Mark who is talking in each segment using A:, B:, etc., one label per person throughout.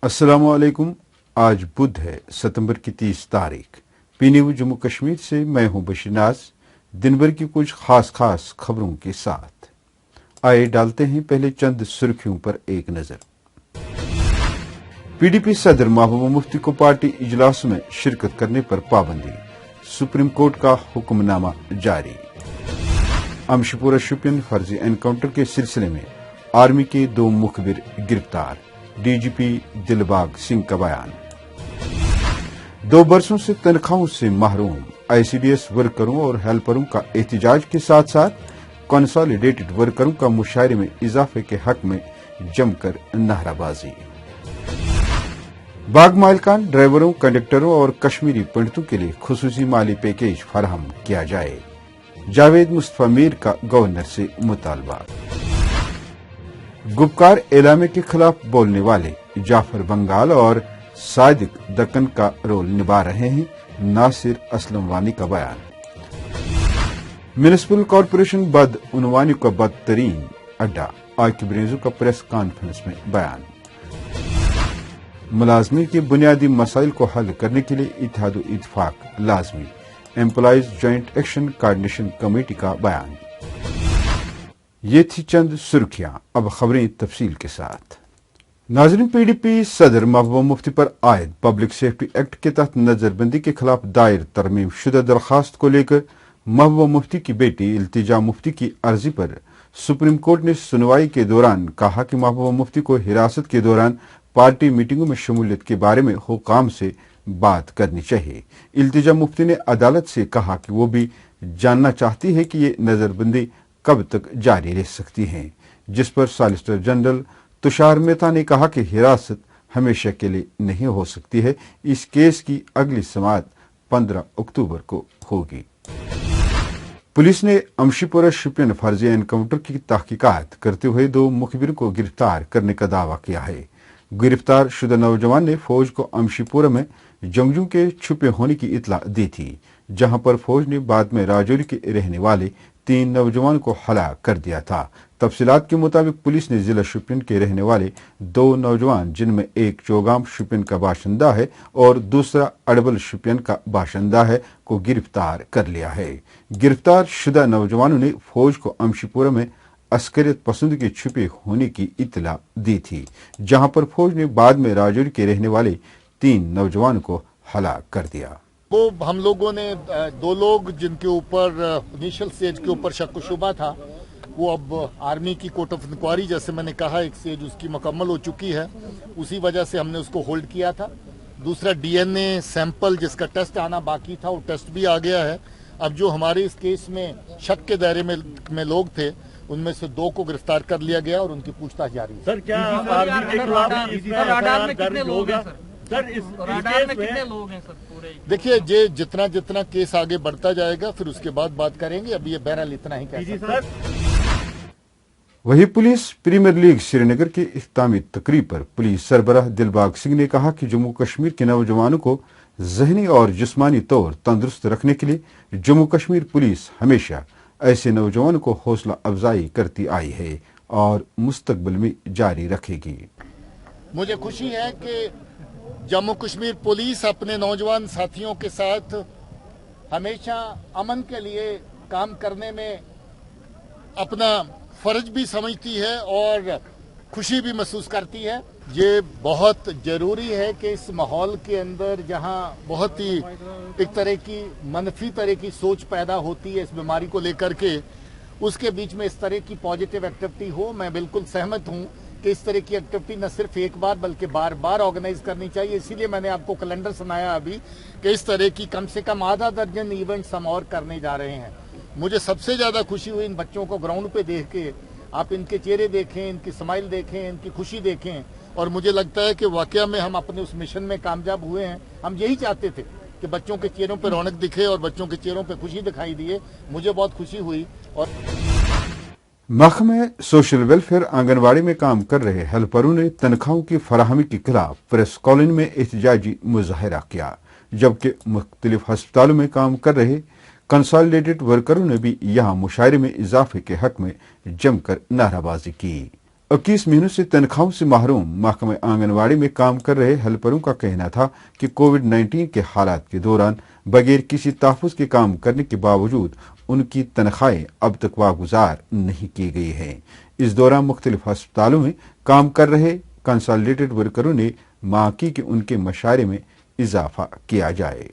A: अस्सलाम वालेकुम। आज बुध है, सितंबर की 30 तारीख। पी न्यूज जम्मू कश्मीर से मैं हूं बशीर नाज। दिन भर की कुछ खास खबरों के साथ आइए डालते हैं पहले चंद सुर्खियों पर एक नजर। पीडीपी सदर महबूबा मुफ्ती को पार्टी इजलास में शिरकत करने पर पाबंदी, सुप्रीम कोर्ट का हुक्मनामा जारी। अमशीपुरा शोपियान फर्जी एनकाउंटर के सिलसिले में आर्मी के 2 मुखबिर गिरफ्तार, डीजीपी दिलबाग सिंह का बयान। 2 बरसों से तनख्वाहों से महरूम आईसीडीएस वर्करों और हेल्परों का एहतजाज के साथ साथ कंसोलिडेटेड वर्करों का मुशायरे में इजाफे के हक में जमकर नाराबाजी। बाग मालिकान, ड्राइवरों, कंडक्टरों और कश्मीरी पंडितों के लिए खुसूसी माली पैकेज फराहम किया जाए, जावेद मुस्तफा मीर का गवर्नर से मुतालबा। गुपकार एलामे के खिलाफ बोलने वाले जाफर बंगाल और सादिक दक्कन का रोल निभा रहे हैं, नासिर असलम वानी का बयान। म्युनिसिपल कॉरपोरेशन बदउनवानी का बदतरीन अड्डा, आकिब रेजू का प्रेस कॉन्फ्रेंस में बयान। मुलाजमीन के बुनियादी मसाइल को हल करने के लिए इत्तेहाद इत्तेफाक लाजमी, employees joint action coordination committee का बयान। ये थी चंद सुर्खियां, अब खबरें तफसील के साथ। नाज़रीन, पीडीपी सदर महबूबा मुफ्ती पर आयद पब्लिक सेफ्टी एक्ट के तहत नजरबंदी के खिलाफ दायर तरमीम शुदा दरखास्त को लेकर महबूबा मुफ्ती की बेटी इल्तिजा मुफ्ती की अर्जी पर सुप्रीम कोर्ट ने सुनवाई के दौरान कहा कि महबूबा मुफ्ती को हिरासत के दौरान पार्टी मीटिंगों में शमूलियत के बारे में हुकाम से बात करनी चाहिए। इल्तिजा मुफ्ती ने अदालत से कहा कि वो भी जानना चाहती है कि ये नजरबंदी कब तक जारी रह सकती है, जिस पर सॉलिसिटर जनरल तुषार मेहता ने कहा कि हिरासत हमेशा के लिए नहीं हो सकती है। इस केस की अगली समाअत 15 अक्टूबर को होगी। पुलिस ने अमशीपुरा शोपियान फर्जी एनकाउंटर की तहकीकात करते हुए 2 मुखबिरों को गिरफ्तार करने का दावा किया है। गिरफ्तार शुदा नौजवान ने फौज को अमशीपुरा में जंगजू के छुपे होने की इतला दी थी, जहां पर फौज ने बाद में राजौरी के रहने वाले 3 नौजवान को हलाक कर दिया था। तफसीलात के मुताबिक पुलिस ने जिला शोपियान के रहने वाले 2 नौजवान, जिनमें एक चौगाम शोपियान का बाशिंदा है और दूसरा अडबल शोपियान का बाशिंदा है, को गिरफ्तार कर लिया है। गिरफ्तार शुदा नौजवानों ने फौज को अमशीपुरा में अस्करियत पसंद के छुपे होने की इतला दी थी, जहां पर फौज ने बाद में राजौरी के रहने वाले 3 नौजवानों को हलाक कर दिया।
B: वो हम लोगों ने 2 लोग जिनके ऊपर इनिशियल स्टेज के ऊपर शक व शुबा था, वो अब आर्मी की कोर्ट ऑफ इंक्वायरी, जैसे मैंने कहा, एक स्टेज उसकी मुकम्मल हो चुकी है, उसी वजह से हमने उसको होल्ड किया था। दूसरा डीएनए सैंपल जिसका टेस्ट आना बाकी था, वो टेस्ट भी आ गया है। अब जो हमारे इस केस में शक के दायरे में लोग थे, उनमें से 2 को गिरफ्तार कर लिया गया और उनकी पूछताछ जारी है।
C: सर, क्या आर्मी के खिलाफ राडार में कितने लोग हैं सर? इस राडार में कितने लोग हैं सर पूरे?
B: देखिए, जितना जितना केस आगे बढ़ता जाएगा फिर उसके बाद बात करेंगे। अभी ये बहरहाल इतना ही कह सकते हैं।
A: वही पुलिस प्रीमियर लीग श्रीनगर के इख्तितामी तकरीब पर पुलिस सरबराह दिलबाग सिंह ने कहा कि जम्मू कश्मीर के नौजवानों को जहनी और जिस्मानी तौर तंदुरुस्त रखने के लिए जम्मू कश्मीर पुलिस हमेशा ऐसे नौजवानों को हौसला अफजाई करती आई है और मुस्तकबिल में जारी रखेगी।
B: मुझे खुशी है कि जम्मू कश्मीर पुलिस अपने नौजवान साथियों के साथ हमेशा अमन के लिए काम करने में अपना फर्ज भी समझती है और खुशी भी महसूस करती है। ये बहुत जरूरी है कि इस माहौल के अंदर जहां बहुत ही एक तरह की मनफी तरह की सोच पैदा होती है इस बीमारी को लेकर के, उसके बीच में इस तरह की पॉजिटिव एक्टिविटी हो। मैं बिल्कुल सहमत हूं कि इस तरह की एक्टिविटी न सिर्फ एक बार बल्कि बार बार ऑर्गेनाइज करनी चाहिए। इसीलिए मैंने आपको कैलेंडर सुनाया अभी कि इस तरह की कम से कम आधा दर्जन इवेंट्स हम और करने जा रहे हैं। मुझे सबसे ज्यादा खुशी हुई इन बच्चों को ग्राउंड पे देख के। आप इनके चेहरे देखें, इनकी स्माइल देखें, इनकी खुशी देखें, और मुझे लगता है कि वाकया में हम अपने उस मिशन में कामयाब हुए हैं। हम यही चाहते थे कि बच्चों के चेहरों पे रौनक दिखे और बच्चों के चेहरों पे खुशी दिखाई दिए। मुझे बहुत खुशी हुई। और
A: महकमे सोशल वेलफेयर आंगनबाड़ी में काम कर रहे हेल्परों ने तनख्वाहों की फराहमी के खिलाफ प्रेस कॉलोनी में एहतजाजी मुजाहरा किया, जबकि मुख्तलिफ अस्पतालों में काम कर रहे कंसोलिडेटेड वर्करों ने भी यहां मुशायरे में इजाफे के हक में जमकर नाराबाजी की। 21 महीनों से तनख्वाहों से महरूम महकमे आंगनवाड़ी में काम कर रहे हेल्परों का कहना था कि कोविड-19 के हालात के दौरान बगैर किसी तहफ़्फ़ुज़ के काम करने के बावजूद उनकी तनख्वाहें अब तक वागुजार नहीं की गई हैं। इस दौरान मुख्तलिफ अस्पतालों में काम कर रहे कंसल्टेंट वर्करों ने मांग की कि उनके मशारे में इजाफा किया जाए।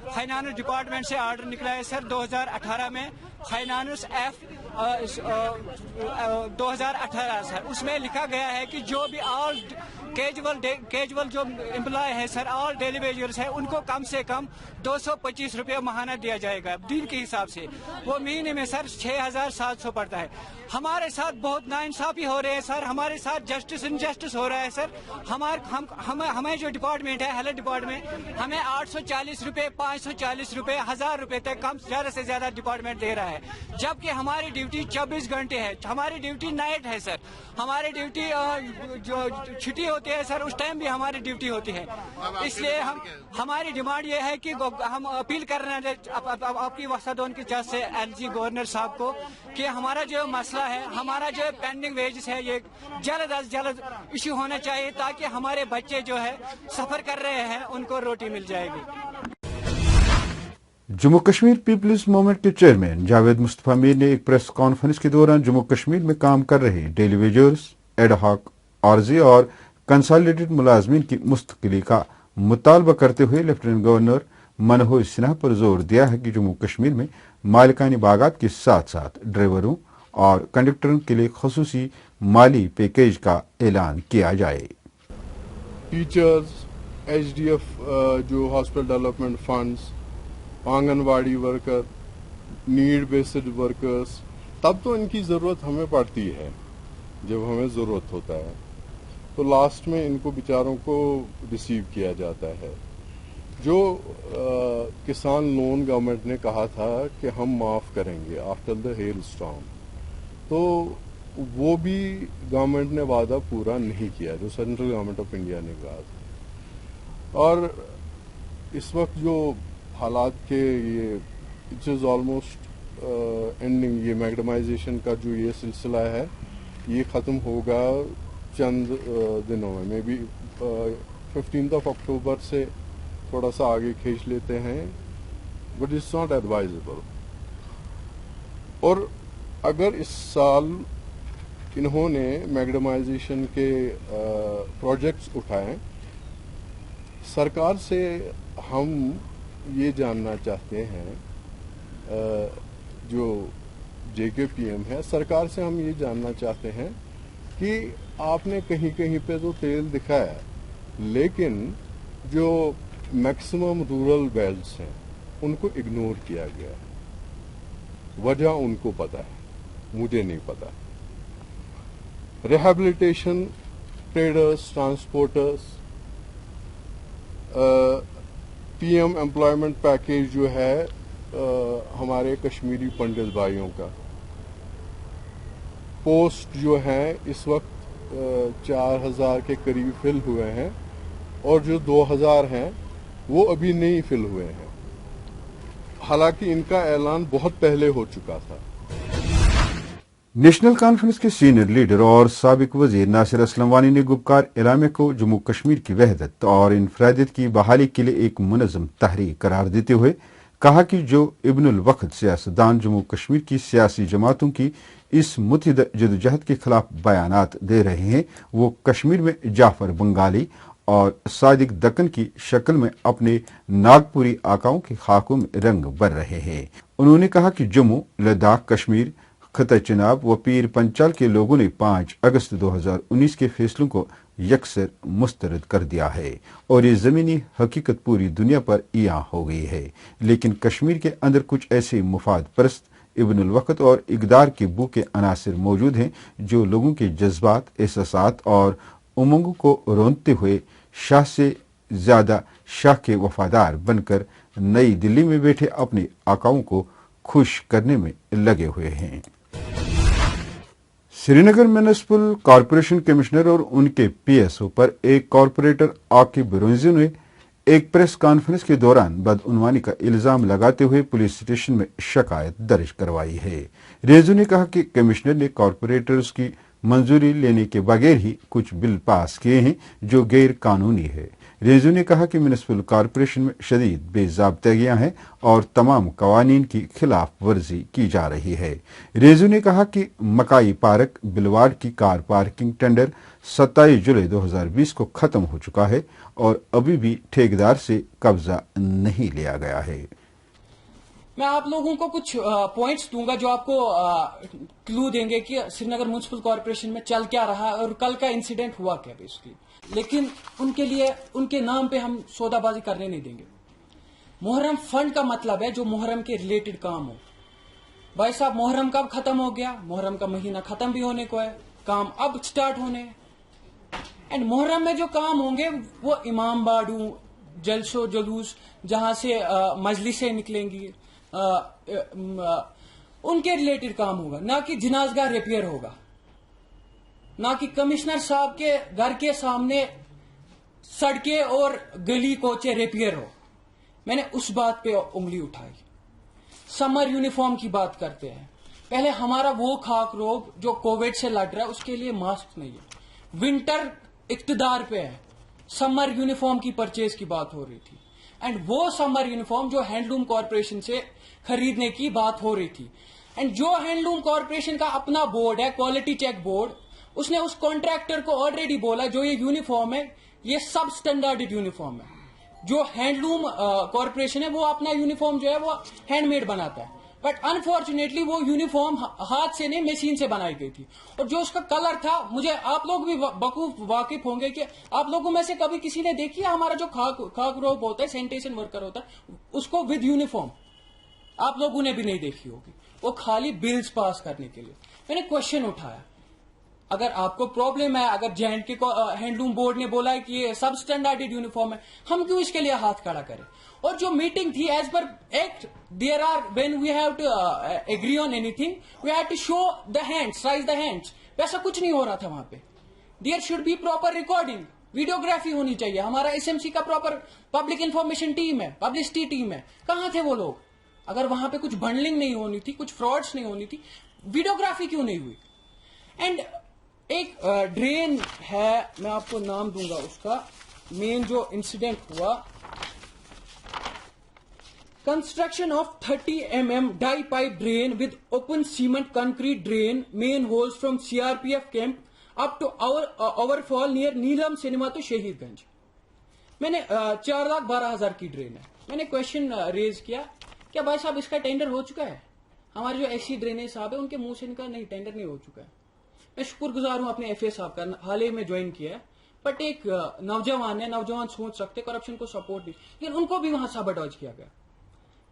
D: फाइनेंस डिपार्टमेंट से ऑर्डर निकला है सर 2018 में, फाइनेंस F 2018 सर, उसमें लिखा गया है कि जो भी ऑल कैजुअल जो एम्प्लॉय है सर, ऑल डेली वेजर्स है, उनको कम से कम 225 रुपये महाना दिया जाएगा दिन के हिसाब से। वो महीने में सर 6700 पड़ता है। हमारे साथ बहुत नाइंसाफी हो रहे हैं सर, हमारे साथ जस्टिस इनजस्टिस हो रहा है सर। हमें जो डिपार्टमेंट है हेल्थ डिपार्टमेंट, हमें 840 रुपये, 540 रुपये, 1000 रुपये तक कम ज़्यादा से ज़्यादा डिपार्टमेंट दे रहा है, जबकि हमारी ड्यूटी 24 घंटे है। हमारी ड्यूटी नाइट है सर, हमारी ड्यूटी जो छुट्टी होती है सर उस टाइम भी हमारी ड्यूटी होती है। इसलिए हमारी डिमांड ये है कि हम अपील कर रहे हैं आपकी वसादोन की जज से LG गवर्नर साहब को कि हमारा जो मसला है, हमारा जो पेंडिंग वेजेस है, ये जल्द अज जल्द इशू होना चाहिए ताकि हमारे बच्चे जो है सफर कर रहे हैं उनको रोटी मिल जाएगी।
A: जम्मू कश्मीर पीपल्स मूवमेंट के चेयरमैन जावेद मुस्तफा मीर ने एक प्रेस कॉन्फ्रेंस के दौरान जम्मू कश्मीर में काम कर रहे डेली वेजर्स, एडहॉक, आरजी और कंसल्टेंट मुलाजमीन की मुस्तकिली का मुतालबा करते हुए लेफ्टिनेंट गवर्नर मनोज सिन्हा पर जोर दिया है कि जम्मू कश्मीर में मालिकानी बागात के साथ साथ ड्राइवरों और कंडक्टरों के लिए खसूसी माली पैकेज का ऐलान किया जाए।
E: टीचर्स, HDF जो hospital development funds, anganwadi worker, need based workers, तब तो इनकी ज़रूरत हमें पड़ती है जब हमें ज़रूरत होता है, तो लास्ट में इनको बेचारों को रिसीव किया जाता है। जो किसान लोन गवर्नमेंट ने कहा था कि हम माफ़ करेंगे आफ्टर द हेल स्टॉर्म, तो वो भी गवर्नमेंट ने वादा पूरा नहीं किया जो सेंट्रल गवर्नमेंट ऑफ इंडिया ने कहा था। और इस वक्त जो हालात के ये इट्स इज ऑलमोस्ट एंडिंग, ये मैग्डमाइजेशन का जो ये सिलसिला है ये ख़त्म होगा चंद दिनों में, मे बी 15 अक्टूबर से थोड़ा सा आगे खींच लेते हैं, बट इट्स नॉट एडवाइजेबल। और अगर इस साल इन्होंने मैग्डमाइजेशन के प्रोजेक्ट्स उठाए, सरकार से हम ये जानना चाहते हैं, जो JKPM है, सरकार से हम ये जानना चाहते हैं कि आपने कहीं कहीं पे तो तेल दिखाया, लेकिन जो मैक्सिमम रूरल बेल्ट्स हैं उनको इग्नोर किया गया है। वजह उनको पता है, मुझे नहीं पता। Rehabilitation, traders, transporters, PM employment package जो है हमारे कश्मीरी पंडित भाइयों का, पोस्ट जो है इस वक्त 4000 के करीब फिल हुए हैं और जो 2000 हैं वो अभी नहीं फिल हुए हैं, हालांकि इनका ऐलान बहुत पहले हो चुका था।
A: नेशनल कॉन्फ्रेंस के सीनियर लीडर और साबिक वजीर नासिर असलम वानी ने गुपकार इलामे को जम्मू कश्मीर की वहदत और इंफरादियत की बहाली के लिए एक मुनज़्ज़म तहरीक करार देते हुए कहा कि जो इब्नुल वक्त सियासतदान जम्मू कश्मीर की सियासी जमातों की इस मुतहिद जदोजहद के खिलाफ बयानात दे रहे हैं, वो कश्मीर में जाफर बंगाली और सादिक दक्कन की शक्ल में अपने नागपुरी आकाओं के खाकों में रंग भर रहे हैं। उन्होंने कहा कि जम्मू, लद्दाख, कश्मीर, खता चिनाब व पीर पंचाल के लोगों ने 5 अगस्त 2019 के फैसलों को यकसर मुस्तरद कर दिया है और ये जमीनी हकीकत पूरी दुनिया पर इयां हो गई है, लेकिन कश्मीर के अंदर कुछ ऐसे मुफाद परस्त, इब्नुल वक्त और इक़दार के भूखे अनासिर मौजूद हैं जो लोगों के जज्बात, एहसासात और उमंगों को रोंदते हुए शाह से ज्यादा शाह के वफादार बनकर नई दिल्ली में बैठे अपने आकाओं को खुश करने में लगे हुए हैं। श्रीनगर म्युनिसिपल कॉरपोरेशन कमिश्नर और उनके PSO पर एक कॉरपोरेटर आकिब रेंजो ने एक प्रेस कॉन्फ्रेंस के दौरान बदउनवानी का इल्जाम लगाते हुए पुलिस स्टेशन में शिकायत दर्ज करवाई है। रेंजो ने कहा कि कमिश्नर ने कॉरपोरेटर्स की मंजूरी लेने के बगैर ही कुछ बिल पास किए हैं जो गैर कानूनी है। रेजू ने कहा कि म्यूनिसिपल कॉरपोरेशन में शदीद बेज़ाब्तगियां हैं और तमाम कवानीन की खिलाफ वर्जी की जा रही है। रेजू ने कहा कि मकाई पार्क बिलवाड़ की कार पार्किंग टेंडर 27 जुलाई 2020 को खत्म हो चुका है और अभी भी ठेकेदार से कब्जा नहीं लिया गया है।
F: मैं आप लोगों को कुछ पॉइंट्स दूंगा जो आपको क्लू देंगे कि श्रीनगर म्युनिसिपल कॉर्पोरेशन में चल क्या रहा है और कल का इंसिडेंट हुआ क्या बेसिकली, लेकिन उनके लिए उनके नाम पे हम सौदाबाजी करने नहीं देंगे। मुहर्रम फंड का मतलब है जो मुहर्रम के रिलेटेड काम हो। भाई साहब, मुहर्रम कब खत्म हो गया? मुहर्रम का महीना खत्म भी होने को है, काम अब स्टार्ट होने हैं। एंड मुहर्रम में जो काम होंगे वो इमाम बाड़ू, जलसो जुलूस, जहां से मजलिसें निकलेंगी, उनके रिलेटेड काम होगा, ना कि जिनाजगाह रिपेयर होगा, ना कि कमिश्नर साहब के घर के सामने सड़कें और गली कोचे रिपेयर हो। मैंने उस बात पे उंगली उठाई। समर यूनिफॉर्म की बात करते हैं। पहले हमारा वो खाक रोग जो कोविड से लड़ रहा है उसके लिए मास्क नहीं है। विंटर इक्तदार पे है, समर यूनिफॉर्म की परचेज की बात हो रही थी एंड वो समर यूनिफॉर्म जो हैंडलूम कॉर्पोरेशन से खरीदने की बात हो रही थी। एंड जो हैंडलूम कॉर्पोरेशन का अपना बोर्ड है, क्वालिटी चेक बोर्ड, उसने उस कॉन्ट्रैक्टर को ऑलरेडी बोला जो ये यूनिफॉर्म है ये सब स्टैंडर्ड यूनिफॉर्म है। जो हैंडलूम कॉर्पोरेशन है वो अपना यूनिफॉर्म जो है वो हैंडमेड बनाता है, बट अनफॉर्चुनेटली वो यूनिफॉर्म हाथ से नहीं मशीन से बनाई गई थी। और जो उसका कलर था, मुझे आप लोग भी बखूब वाकिफ होंगे कि आप लोगों में से कभी किसी ने देखी है हमारा जो खाक रोग होता है, सैनिटेशन वर्कर होता है, उसको विद यूनिफॉर्म? आप लोगों ने भी नहीं देखी होगी। वो खाली बिल्स पास करने के लिए। मैंने क्वेश्चन उठाया, अगर आपको प्रॉब्लम है, अगर J&K को हैंडलूम बोर्ड ने बोला है कि ये सब स्टैंडर्ड यूनिफॉर्म है, हम क्यों इसके लिए हाथ खड़ा करें? और जो मीटिंग थी as per act, there are when we have to agree on anything we have to show the hands, raise the hands. वैसा कुछ नहीं हो रहा था वहां पे। There should be proper recording, videography होनी चाहिए। हमारा SMC का प्रॉपर पब्लिक इंफॉर्मेशन टीम है, पब्लिसिटी टीम है। कहां थे वो लोग? अगर वहां पे कुछ बंडलिंग नहीं होनी थी, कुछ फ्रॉड्स नहीं होनी थी, वीडियोग्राफी क्यों नहीं हुई? एंड एक ड्रेन है, मैं आपको नाम दूंगा उसका, मेन जो इंसिडेंट हुआ, construction of 30 mm dia pipe drain with open cement concrete drain manholes from CRPF camp up to overfall near Neelam cinema to Shaheedganj. मैंने 4,12,000 की ड्रेन है। मैंने क्वेश्चन रेज किया, क्या भाई साहब इसका टेंडर हो चुका है? हमारे जो SC ड्रेनेज साहब है उनके मुंह से इनका नहीं, टेंडर नहीं हो चुका है। मैं शुक्रगुजार हूं अपने FA साहब का, हाल ही में ज्वाइन किया है, बट एक नौजवान है, नौजवान सोच सकते, करप्शन को सपोर्ट नहीं, लेकिन उनको भी वहां साबोटाज किया गया।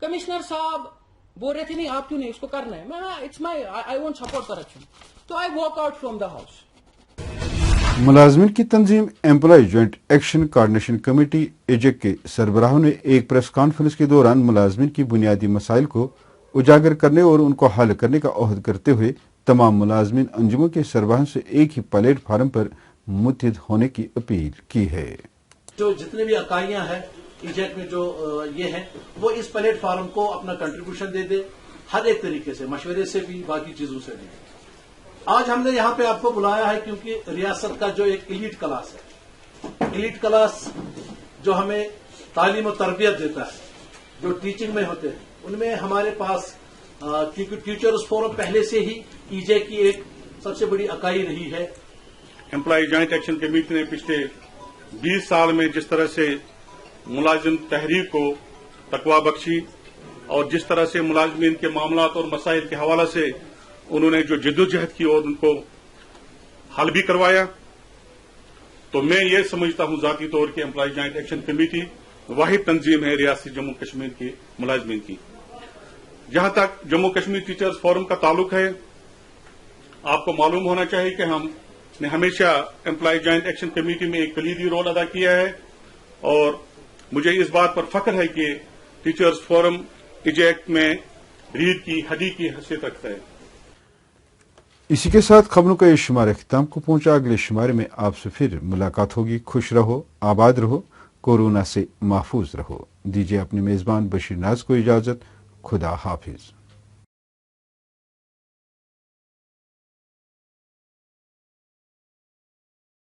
F: कमिश्नर साहब बोल रहे थे नहीं आप क्यों नहीं, इसको करना है। मैं it's my, I won't support corruption, तो I walk out from the house.
A: मुलाजमिन की तंजीम employ joint action coordination committee EJAC के सरबराहों ने एक प्रेस कॉन्फ्रेंस के दौरान मुलाजमिन की बुनियादी मसाइल को उजागर करने और उनको हल करने का अहद करते हुए तमाम मुलाजमिन अंजुमों के सरबराहों से एक ही प्लेटफार्म पर मुत्तहिद होने की अपील की है।
G: जो जितने भी इकाइयां हैं इजेक में जो ये हैं, वो इस प्लेटफार्म को अपना कंट्रीब्यूशन दे दे, हर एक तरीके से, मशवरे से भी, बाकी चीजों से भी। आज हमने यहाँ पे आपको बुलाया है क्योंकि रियासत का जो एक एलीट क्लास है, एलीट क्लास जो हमें तालीम और तरबियत देता है, जो टीचिंग में होते हैं, उनमें हमारे पास क्योंकि टीचर्स फोरम पहले से ही ईजे की एक सबसे बड़ी इकाई रही है।
H: एम्प्लॉय ज्वाइंट एक्शन कमेटी ने पिछले 20 साल में जिस तरह से मुलाजिम तहरीक को तकवा बख्शी और जिस तरह से मुलाजमीन के मामलात और मसाइल के हवाले से उन्होंने जो जद्दोजहद की और उनको हल भी करवाया, तो मैं ये समझता हूं जाती तौर पर एम्प्लॉय ज्वाइंट एक्शन कमेटी वाहिद तंजीम है रियासती जम्मू कश्मीर की मुलाजमीन की। जहां तक जम्मू कश्मीर टीचर्स फोरम का ताल्लुक है, आपको मालूम होना चाहिए कि हमने हमेशा एम्प्लॉय ज्वाइंट एक्शन कमेटी में एक कलीदी रोल अदा किया है और मुझे इस बात पर फख्र है कि टीचर्स फोरम इजेक में रीढ़ की हड्डी की हैसियत रखता है।
A: इसी के साथ खबरों का ये शुमारा खिताम को पहुंचा। अगले शुमारे में आपसे फिर मुलाकात होगी। खुश रहो, आबाद रहो, कोरोना से महफूज रहो। दीजिए अपने मेजबान बशीर नाज को इजाजत। खुदा हाफिज।